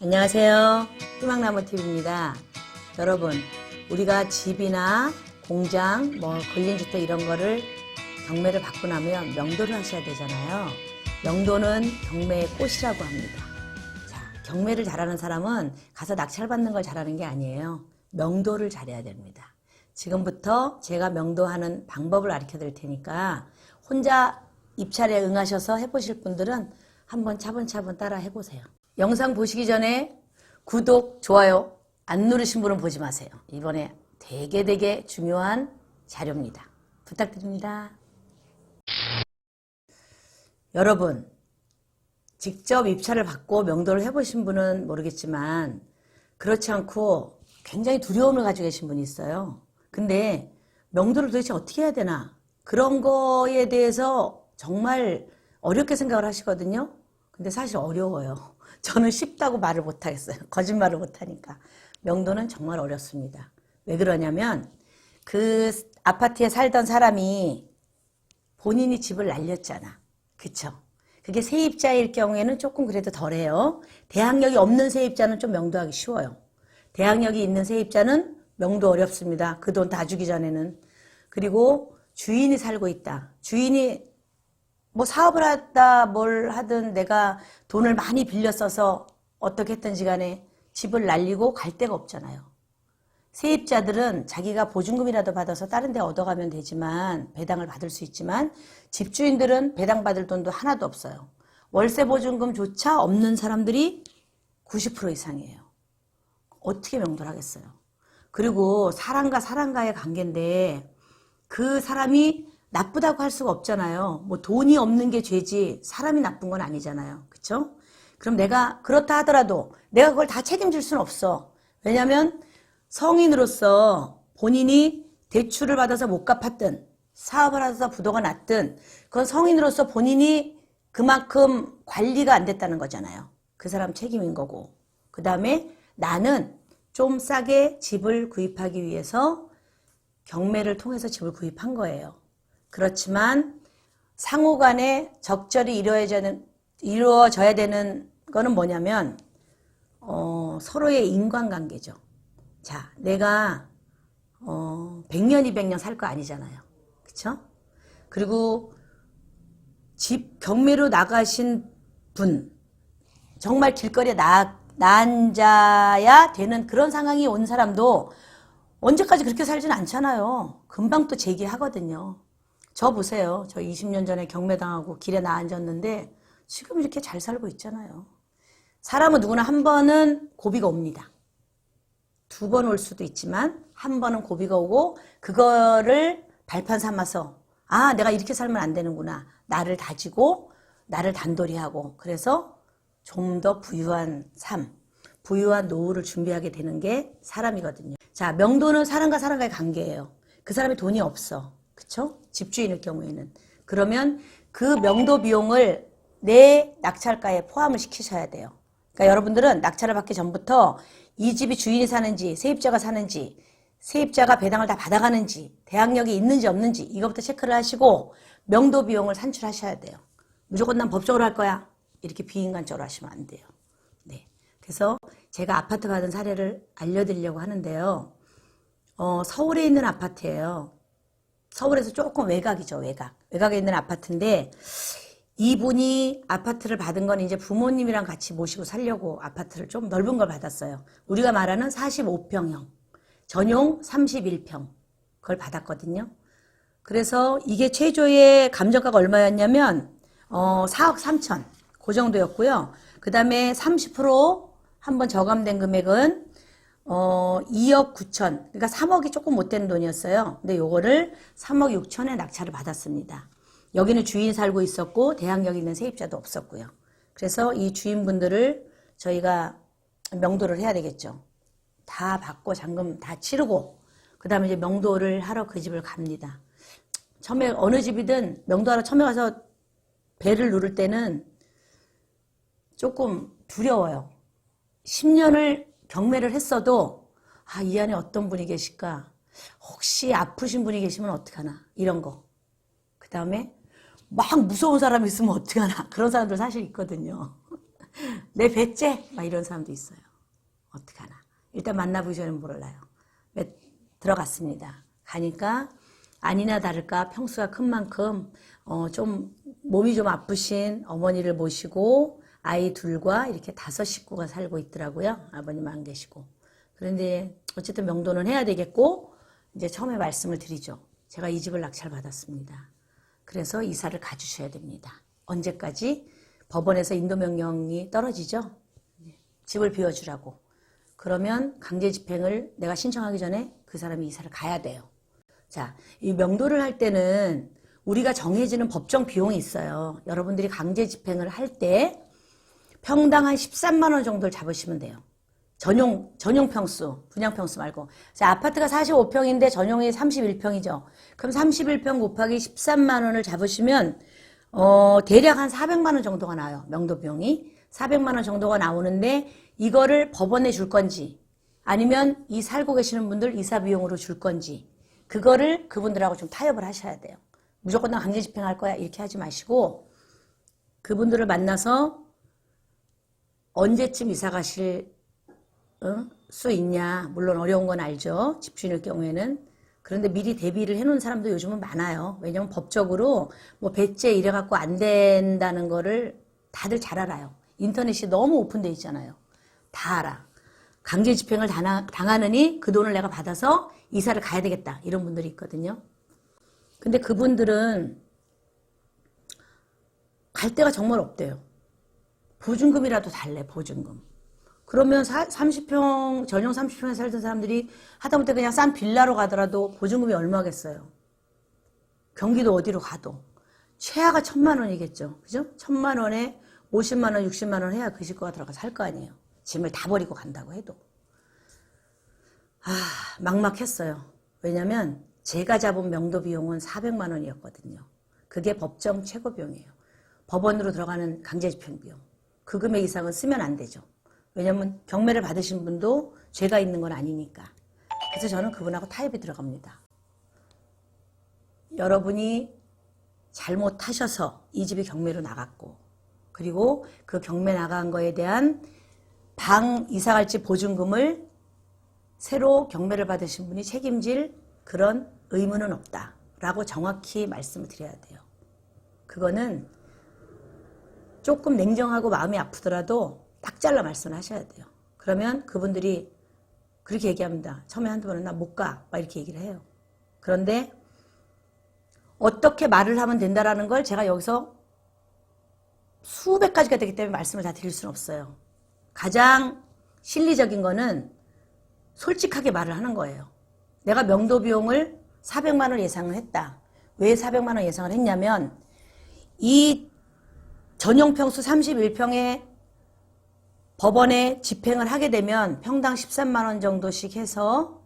안녕하세요. 희망나무TV입니다. 여러분, 우리가 집이나 공장, 근린주택 이런 거를 경매를 받고 나면 명도를 하셔야 되잖아요. 명도는 경매의 꽃이라고 합니다. 자, 경매를 잘하는 사람은 가서 낙찰받는 걸 잘하는 게 아니에요. 명도를 잘해야 됩니다. 지금부터 제가 명도하는 방법을 가르쳐 드릴 테니까 혼자 입찰에 응하셔서 해보실 분들은 한번 차분차분 따라 해보세요. 영상 보시기 전에 구독, 좋아요 안 누르신 분은 보지 마세요. 이번에 되게 중요한 자료입니다. 부탁드립니다. 여러분, 직접 입찰을 받고 명도를 해보신 분은 모르겠지만 그렇지 않고 굉장히 두려움을 가지고 계신 분이 있어요. 근데 명도를 도대체 어떻게 해야 되나, 그런 거에 대해서 정말 어렵게 생각을 하시거든요. 근데 사실 어려워요. 저는 쉽다고 말을 못하겠어요. 거짓말을 못하니까. 명도는 정말 어렵습니다. 왜 그러냐면 그 아파트에 살던 사람이 본인이 집을 날렸잖아. 그쵸? 그게 세입자일 경우에는 조금 그래도 덜해요. 대항력이 없는 세입자는 좀 명도하기 쉬워요. 대항력이 있는 세입자는 명도 어렵습니다. 그 돈 다 주기 전에는. 그리고 주인이 살고 있다. 주인이 사업을 하다 뭘 하든 내가 돈을 많이 빌려 써서 어떻게 했든지 간에 집을 날리고 갈 데가 없잖아요. 세입자들은 자기가 보증금이라도 받아서 다른 데 얻어가면 되지만, 배당을 받을 수 있지만, 집주인들은 배당받을 돈도 하나도 없어요. 월세 보증금조차 없는 사람들이 90% 이상이에요. 어떻게 명도를 하겠어요? 그리고 사람과의 관계인데 그 사람이 나쁘다고 할 수가 없잖아요. 돈이 없는 게 죄지 사람이 나쁜 건 아니잖아요. 그쵸? 그럼 내가 그렇다 하더라도 내가 그걸 다 책임질 수는 없어. 왜냐하면 성인으로서 본인이 대출을 받아서 못 갚았든 사업을 하면서 부도가 났든 그건 성인으로서 본인이 그만큼 관리가 안 됐다는 거잖아요. 그 사람 책임인 거고. 그 다음에 나는 좀 싸게 집을 구입하기 위해서 경매를 통해서 집을 구입한 거예요. 그렇지만 상호 간에 적절히 이루어져야 되는 거는 뭐냐면 서로의 인간관계죠. 자, 내가 100년, 200년 살 거 아니잖아요. 그쵸? 그리고 집 경매로 나가신 분, 정말 길거리에 나앉아야 되는 그런 상황이 온 사람도 언제까지 그렇게 살지는 않잖아요. 금방 또 재기하거든요. 저 보세요. 저 20년 전에 경매당하고 길에 나앉았는데 지금 이렇게 잘 살고 있잖아요. 사람은 누구나 한 번은 고비가 옵니다. 2번 올 수도 있지만 한 번은 고비가 오고 그거를 발판 삼아서 내가 이렇게 살면 안 되는구나. 나를 다지고 나를 단돌이 하고, 그래서 좀 더 부유한 삶, 부유한 노후를 준비하게 되는 게 사람이거든요. 자, 명도는 사람과의 관계예요. 그 사람이 돈이 없어. 그쵸? 집주인일 경우에는. 그러면 그 명도 비용을 내 낙찰가에 포함을 시키셔야 돼요. 그러니까 여러분들은 낙찰을 받기 전부터 이 집이 주인이 사는지, 세입자가 사는지, 세입자가 배당을 다 받아가는지, 대항력이 있는지 없는지 이것부터 체크를 하시고 명도 비용을 산출하셔야 돼요. 무조건 난 법적으로 할 거야, 이렇게 비인간적으로 하시면 안 돼요. 네. 그래서 제가 아파트 받은 사례를 알려드리려고 하는데요. 서울에 있는 아파트예요. 서울에서 조금 외곽이죠, 외곽에 있는 아파트인데, 이분이 아파트를 받은 건 이제 부모님이랑 같이 모시고 살려고 아파트를 좀 넓은 걸 받았어요. 우리가 말하는 45평형, 전용 31평, 그걸 받았거든요. 그래서 이게 최저의 감정가가 얼마였냐면 4억 3천, 그 정도였고요. 그 다음에 30% 한번 저감된 금액은 2억 9천, 그러니까 3억이 조금 못 되는 돈이었어요. 근데 요거를 3억 6천에 낙찰을 받았습니다. 여기는 주인이 살고 있었고 대항력 있는 세입자도 없었고요. 그래서 이 주인분들을 저희가 명도를 해야 되겠죠. 다 받고 잔금 다 치르고 그 다음에 이제 명도를 하러 그 집을 갑니다. 처음에 어느 집이든 명도하러 처음에 가서 벨을 누를 때는 조금 두려워요. 10년을 경매를 했어도 이 안에 어떤 분이 계실까? 혹시 아프신 분이 계시면 어떡하나? 이런 거. 그 다음에 막 무서운 사람이 있으면 어떡하나? 그런 사람들 사실 있거든요. 내 배째? 막 이런 사람도 있어요. 어떡하나. 일단 만나보기 전에 몰라요. 들어갔습니다. 가니까 아니나 다를까 평수가 큰 만큼 좀 몸이 좀 아프신 어머니를 모시고 아이 둘과 이렇게 5식구가 살고 있더라고요. 아버님 안 계시고. 그런데 어쨌든 명도는 해야 되겠고 이제 처음에 말씀을 드리죠. 제가 이 집을 낙찰받았습니다. 그래서 이사를 가주셔야 됩니다. 언제까지? 법원에서 인도명령이 떨어지죠. 집을 비워주라고. 그러면 강제 집행을 내가 신청하기 전에 그 사람이 이사를 가야 돼요. 자, 이 명도를 할 때는 우리가 정해지는 법정 비용이 있어요. 여러분들이 강제 집행을 할 때 평당 한 13만 원 정도를 잡으시면 돼요. 전용 평수, 분양 평수 말고. 자, 아파트가 45평인데 전용이 31평이죠. 그럼 31평 곱하기 13만 원을 잡으시면 대략 한 400만 원 정도가 나와요. 명도 비용이. 400만 원 정도가 나오는데 이거를 법원에 줄 건지 아니면 이 살고 계시는 분들 이사 비용으로 줄 건지 그거를 그분들하고 좀 타협을 하셔야 돼요. 무조건 나 강제 집행할 거야 이렇게 하지 마시고 그분들을 만나서 언제쯤 이사 가실 수 있냐. 물론 어려운 건 알죠. 집주인일 경우에는. 그런데 미리 대비를 해놓은 사람도 요즘은 많아요. 왜냐면 법적으로 뭐 배째 이래갖고 안 된다는 거를 다들 잘 알아요. 인터넷이 너무 오픈돼 있잖아요. 다 알아. 강제 집행을 당하느니 그 돈을 내가 받아서 이사를 가야 되겠다. 이런 분들이 있거든요. 근데 그분들은 갈 데가 정말 없대요. 보증금이라도 달래, 보증금. 그러면 30평, 전용 30평에 살던 사람들이 하다못해 그냥 싼 빌라로 가더라도 보증금이 얼마겠어요? 경기도 어디로 가도. 최하가 1,000만 원이겠죠. 그죠? 1,000만 원에 50만 원, 60만 원 해야 그 식구가 들어가서 살 거 아니에요. 짐을 다 버리고 간다고 해도. 막막했어요. 왜냐면 제가 잡은 명도 비용은 400만 원이었거든요. 그게 법정 최고 비용이에요. 법원으로 들어가는 강제 집행 비용. 그 금액 이상은 쓰면 안 되죠. 왜냐면 경매를 받으신 분도 죄가 있는 건 아니니까. 그래서 저는 그분하고 타협이 들어갑니다. 여러분이 잘못하셔서 이 집이 경매로 나갔고 그리고 그 경매 나간 거에 대한 방 이사갈지 보증금을 새로 경매를 받으신 분이 책임질 그런 의무는 없다라고 정확히 말씀을 드려야 돼요. 그거는 조금 냉정하고 마음이 아프더라도 딱 잘라 말씀을 하셔야 돼요. 그러면 그분들이 그렇게 얘기합니다. 처음에 한두 번은 나 못 가. 막 이렇게 얘기를 해요. 그런데 어떻게 말을 하면 된다라는 걸 제가 여기서 수백 가지가 되기 때문에 말씀을 다 드릴 수는 없어요. 가장 실리적인 거는 솔직하게 말을 하는 거예요. 내가 명도 비용을 400만 원 예상을 했다. 왜 400만 원 예상을 했냐면 이 전용 평수 31평에 법원에 집행을 하게 되면 평당 13만 원 정도씩 해서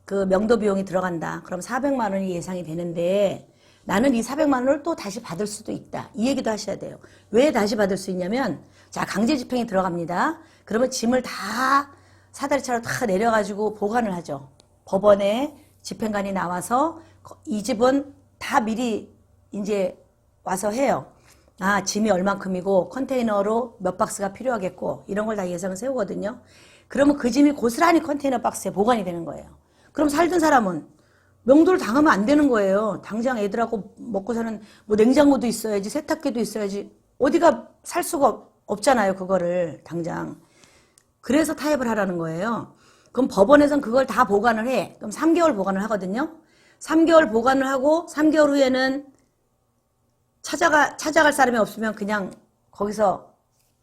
그 명도 비용이 들어간다. 그럼 400만 원이 예상이 되는데 나는 이 400만 원을 또 다시 받을 수도 있다. 이 얘기도 하셔야 돼요. 왜 다시 받을 수 있냐면 자 강제 집행이 들어갑니다. 그러면 짐을 다 사다리차로 다 내려가지고 보관을 하죠. 법원에 집행관이 나와서 이 집은 다 미리 이제 와서 해요. 짐이 얼만큼이고 컨테이너로 몇 박스가 필요하겠고 이런 걸 다 예상을 세우거든요. 그러면 그 짐이 고스란히 컨테이너 박스에 보관이 되는 거예요. 그럼 살던 사람은 명도를 당하면 안 되는 거예요. 당장 애들하고 먹고 사는 뭐 냉장고도 있어야지 세탁기도 있어야지 어디가 살 수가 없잖아요. 그거를 당장. 그래서 타협을 하라는 거예요. 그럼 법원에서는 그걸 다 보관을 해. 그럼 3개월 보관을 하거든요. 3개월 보관을 하고 3개월 후에는 찾아갈 사람이 없으면 그냥 거기서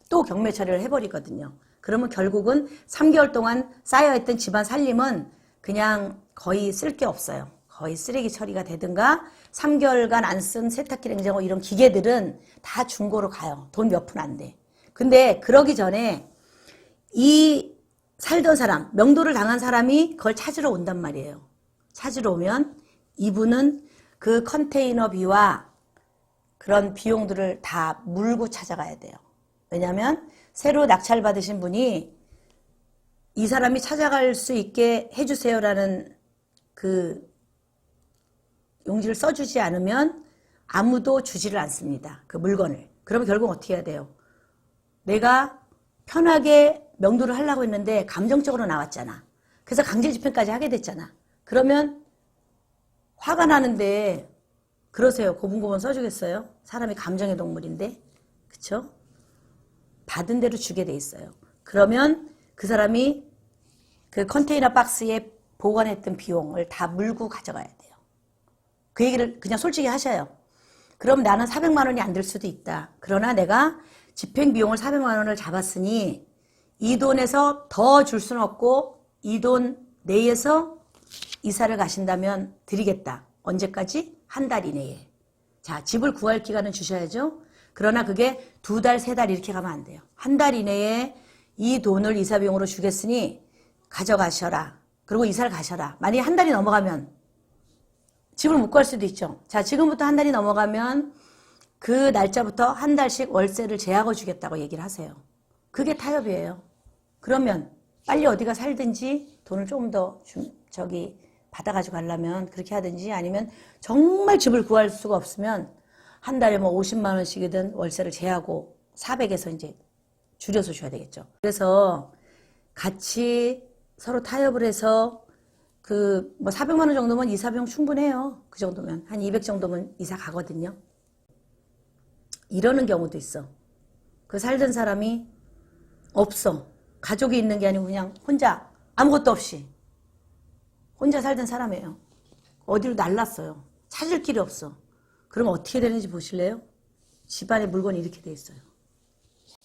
또 경매 처리를 해버리거든요. 그러면 결국은 3개월 동안 쌓여있던 집안 살림은 그냥 거의 쓸 게 없어요. 거의 쓰레기 처리가 되든가 3개월간 안 쓴 세탁기, 냉장고 이런 기계들은 다 중고로 가요. 돈 몇 푼 안 돼. 근데 그러기 전에 이 살던 사람, 명도를 당한 사람이 그걸 찾으러 온단 말이에요. 찾으러 오면 이분은 그 컨테이너비와 그런 비용들을 다 물고 찾아가야 돼요. 왜냐하면 새로 낙찰받으신 분이 이 사람이 찾아갈 수 있게 해주세요라는 그 용지를 써주지 않으면 아무도 주지를 않습니다. 그 물건을. 그러면 결국 어떻게 해야 돼요? 내가 편하게 명도를 하려고 했는데 감정적으로 나왔잖아. 그래서 강제 집행까지 하게 됐잖아. 그러면 화가 나는데 그러세요. 고분고분 써주겠어요? 사람이 감정의 동물인데. 그쵸? 받은 대로 주게 돼 있어요. 그러면 그 사람이 그 컨테이너 박스에 보관했던 비용을 다 물고 가져가야 돼요. 그 얘기를 그냥 솔직히 하셔요. 그럼 나는 400만 원이 안 될 수도 있다. 그러나 내가 집행 비용을 400만 원을 잡았으니 이 돈에서 더 줄 수는 없고 이 돈 내에서 이사를 가신다면 드리겠다. 언제까지? 한 달 이내에. 자, 집을 구할 기간은 주셔야죠. 그러나 그게 2달, 3달 이렇게 가면 안 돼요. 한 달 이내에 이 돈을 이사 비용으로 주겠으니 가져가셔라. 그리고 이사를 가셔라. 만약에 한 달이 넘어가면 집을 못 구할 수도 있죠. 자, 지금부터 한 달이 넘어가면 그 날짜부터 한 달씩 월세를 제하고 주겠다고 얘기를 하세요. 그게 타협이에요. 그러면 빨리 어디가 살든지 돈을 조금 더 받아가지고 가려면 그렇게 하든지 아니면 정말 집을 구할 수가 없으면 한 달에 뭐 50만 원씩이든 월세를 제하고 400에서 이제 줄여서 줘야 되겠죠. 그래서 같이 서로 타협을 해서 그 뭐 400만 원 정도면 이사 비용 충분해요. 그 정도면 한 200 정도면 이사 가거든요. 이러는 경우도 있어. 그 살던 사람이 없어. 가족이 있는 게 아니고 그냥 혼자 아무것도 없이 혼자 살던 사람이에요. 어디로 날랐어요. 찾을 길이 없어. 그럼 어떻게 되는지 보실래요? 집안에 물건이 이렇게 돼 있어요.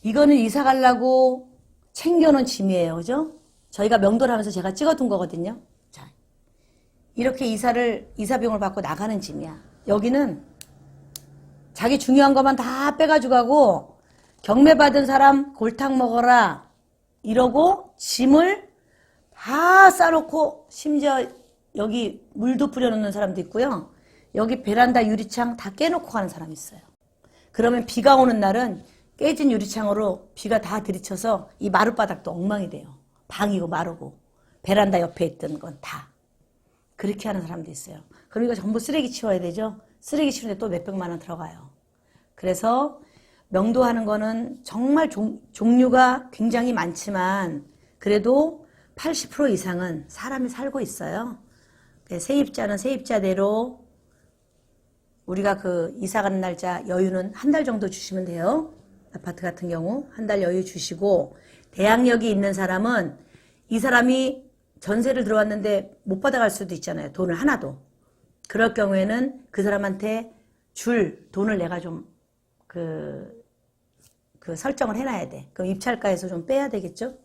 이거는 이사 가려고 챙겨놓은 짐이에요. 그죠? 저희가 명도를 하면서 제가 찍어둔 거거든요. 자, 이렇게 이사 비용을 받고 나가는 짐이야. 여기는 자기 중요한 것만 다 빼가지고 가고 경매받은 사람 골탕 먹어라 이러고 짐을 다 싸놓고 심지어 여기 물도 뿌려놓는 사람도 있고요. 여기 베란다 유리창 다 깨놓고 가는 사람이 있어요. 그러면 비가 오는 날은 깨진 유리창으로 비가 다 들이쳐서 이 마룻바닥도 엉망이 돼요. 방이고 마르고 베란다 옆에 있던 건 다. 그렇게 하는 사람도 있어요. 그럼 이거 전부 쓰레기 치워야 되죠. 쓰레기 치우는데 또 몇백만 원 들어가요. 그래서 명도하는 거는 정말 종류가 굉장히 많지만 그래도 80% 이상은 사람이 살고 있어요. 세입자는 세입자대로 우리가 그 이사 가는 날짜 여유는 한 달 정도 주시면 돼요. 아파트 같은 경우 한 달 여유 주시고 대항력이 있는 사람은 이 사람이 전세를 들어왔는데 못 받아갈 수도 있잖아요. 돈을 하나도. 그럴 경우에는 그 사람한테 줄 돈을 내가 좀 설정을 해놔야 돼. 그럼 입찰가에서 좀 빼야 되겠죠?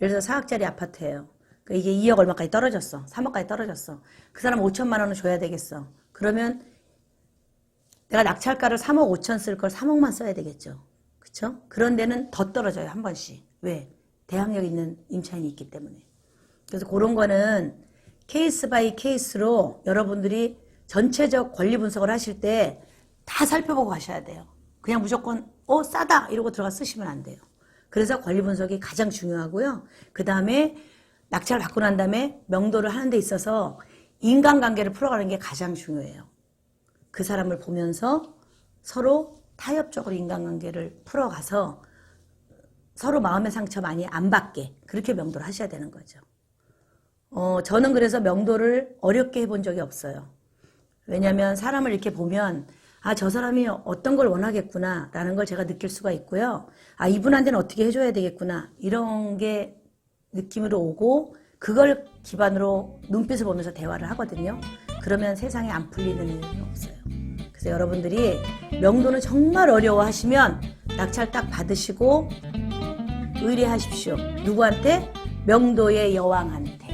예를 들어서 4억짜리 아파트예요. 이게 2억 얼마까지 떨어졌어. 3억까지 떨어졌어. 그 사람 5천만 원을 줘야 되겠어. 그러면 내가 낙찰가를 3억 5천 쓸 걸 3억만 써야 되겠죠. 그쵸? 그런 데는 더 떨어져요. 한 번씩. 왜? 대항력 있는 임차인이 있기 때문에. 그래서 그런 거는 케이스 바이 케이스로 여러분들이 전체적 권리 분석을 하실 때 다 살펴보고 가셔야 돼요. 그냥 무조건 싸다 이러고 들어가 쓰시면 안 돼요. 그래서 권리 분석이 가장 중요하고요. 그 다음에 낙찰을 받고 난 다음에 명도를 하는 데 있어서 인간관계를 풀어가는 게 가장 중요해요. 그 사람을 보면서 서로 타협적으로 인간관계를 풀어가서 서로 마음의 상처 많이 안 받게 그렇게 명도를 하셔야 되는 거죠. 저는 그래서 명도를 어렵게 해본 적이 없어요. 왜냐하면 사람을 이렇게 보면 저 사람이 어떤 걸 원하겠구나 라는 걸 제가 느낄 수가 있고요. 이분한테는 어떻게 해줘야 되겠구나 이런 게 느낌으로 오고 그걸 기반으로 눈빛을 보면서 대화를 하거든요. 그러면 세상에 안 풀리는 일은 없어요. 그래서 여러분들이 명도는 정말 어려워하시면 낙찰 딱 받으시고 의뢰하십시오. 누구한테? 명도의 여왕한테.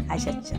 아셨죠?